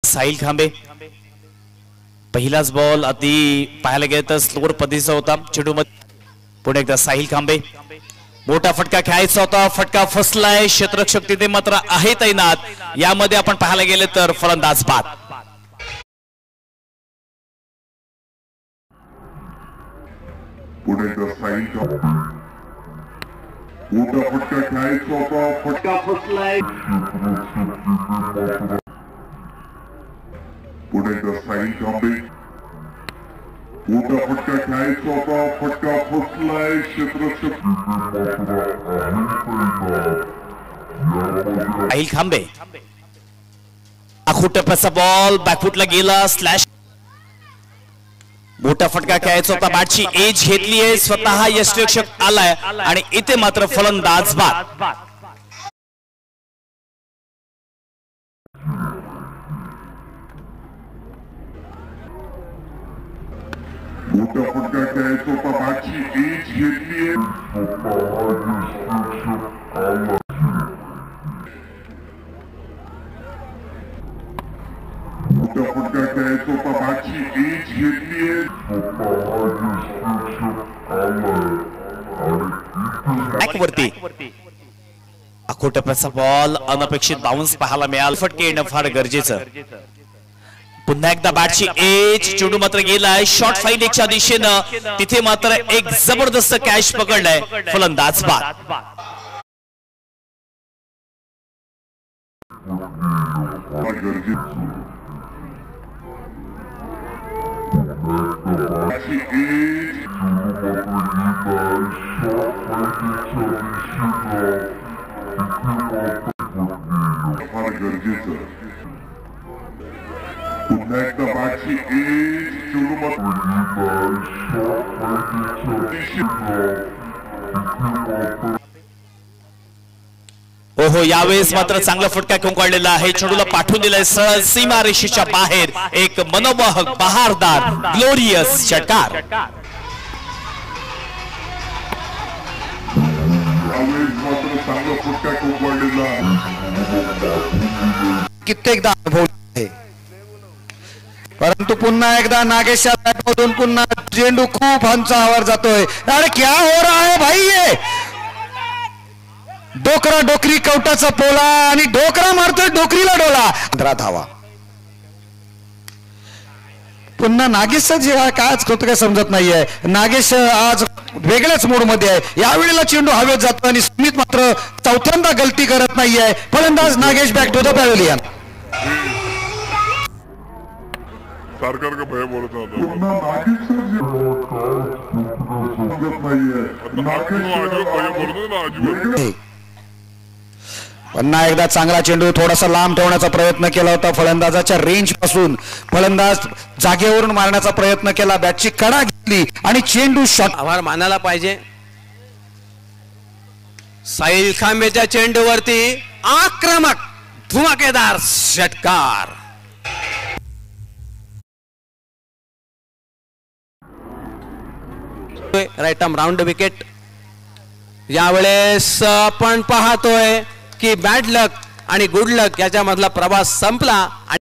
साहिल खांबे पहिलाच बॉल अति पाहायला गेलं तर स्लोअर पद्धतीचा होता चेंडू मध्ये पुढे एकदा साहिल खांबे मोठा फटका खेळायचा होता फटका फसलाय क्षेत्ररक्षक तिथे मात्र आहे तैनात यामध्ये आपण पाहायला गेले तर फलंदाज बाद पुढे एकदा साहिल खांबे मोठा फटका खेळायचा होता फटका फसलाय पुढे एकदा साहिल खांबे मोठा फटका खेळायचा होता फटका फसलाय क्षेत्ररक्षक साहिल खांबे आखूट टप्प्याचा बॉल बॅकफुटला गेला स्लॅश मोठा फटका खेळायचा होता बॅटची एज घेतली आहे स्वतः यष्टिरक्षक आलाय आणि इथे मात्र फलंदाज बाद मोठा फटका खेळायचा होता बॅटची एज घेतली आहे मोठा फटका खेळायचा होता बॅटची एज घेतली आहे वरती आखूट टप्प्याचा बॉल अनपेक्षित बाउन्स पाहायला मिळाला फटके येणं फार गरजेचं पुन्हा एकदा बॅटची एज चेंडू मात्र गेलाय शॉर्ट फाईल एकच्या दिशेनं तिथे मात्र एक जबरदस्त कॅच पकडलाय फलंदाज बाद पुन्हा एकदा बॅटची एज चेंडू ओहो यावेळेस मात्र चांगला फटका घेऊन काढलेला आहे चेंडूला पाठवून दिलाय सरळ सीमा रेषेच्या बाहेर एक मनोमोहक बहारदार ग्लोरियस षटकार यावेळेस मात्र चांगला फटका घेऊन काढलेला कित्येकदा अनुभव आहे परंतु पुन्हा एकदा नागेशच्या बॅटमधून पुन्हा चेंडू खूप हंचावर जातोय अरे क्या हो रहा है भाई ये डोकरा डोकरी कवटाचा पोला आणि डोकरा मारतोय डोकरीला डोला 15 धावा पुन्हा नागेशचं जे काय होतं काय समजत नाहीये नागेश आज वेगळ्याच मूड मध्ये आहे यावेळेला चेंडू हवेत जातो आणि स्मिथ मात्र चौथ्यांदा गलती करत नाहीये फलंदाज Nagesh back to the pavilion सरकार का भय बोलत होता पुन्हा नागेश पुन्हा एकदा चांगला चेंडू थोडासा लांब ठेवण्याचा प्रयत्न केला होता फलंदाजाच्या रेंज पासून फलंदाज जागेवरून मारण्याचा प्रयत्न केला बॅटची कडा घेतली आणि चेंडू शॉट आभार मानायला पाहिजे साहिल खांबेच्या चेंडूवरती आक्रमक धुमाकेदार षटकार राईट आर्म राऊंड विकेट यावेळेस आपण पाहतोय की बॅड लक आणि गुड लक याच्या मधला प्रवास संपला आणि